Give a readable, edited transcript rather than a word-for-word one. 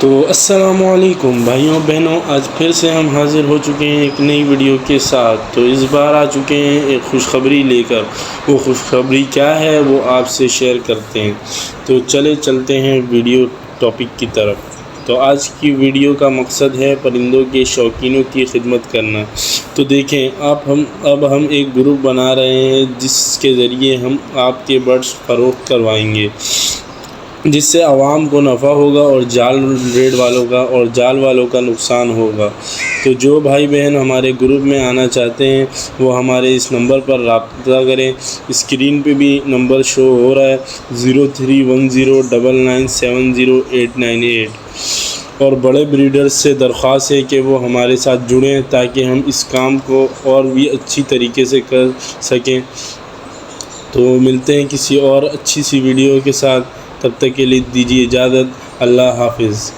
تو السلام علیکم بھائیوں بہنوں، آج پھر سے ہم حاضر ہو چکے ہیں ایک نئی ویڈیو کے ساتھ۔ تو اس بار آ چکے ہیں ایک خوشخبری لے کر۔ وہ خوشخبری کیا ہے وہ آپ سے شیئر کرتے ہیں۔ تو چلتے ہیں ویڈیو ٹاپک کی طرف۔ تو آج کی ویڈیو کا مقصد ہے پرندوں کے شوقینوں کی خدمت کرنا۔ تو دیکھیں اب ہم ایک گروپ بنا رہے ہیں جس کے ذریعے ہم آپ کے برڈز فروخت کروائیں گے، جس سے عوام کو نفع ہوگا اور جال والوں کا نقصان ہوگا۔ تو جو بھائی بہن ہمارے گروپ میں آنا چاہتے ہیں وہ ہمارے اس نمبر پر رابطہ کریں۔ اسکرین پہ بھی نمبر شو ہو رہا ہے 031099709898۔ اور بڑے بریڈرز سے درخواست ہے کہ وہ ہمارے ساتھ جڑیں تاکہ ہم اس کام کو اور بھی اچھی طریقے سے کر سکیں۔ تو ملتے ہیں کسی اور اچھی سی ویڈیو کے ساتھ، تب تک کے لیے دیجیے اجازت۔ اللہ حافظ۔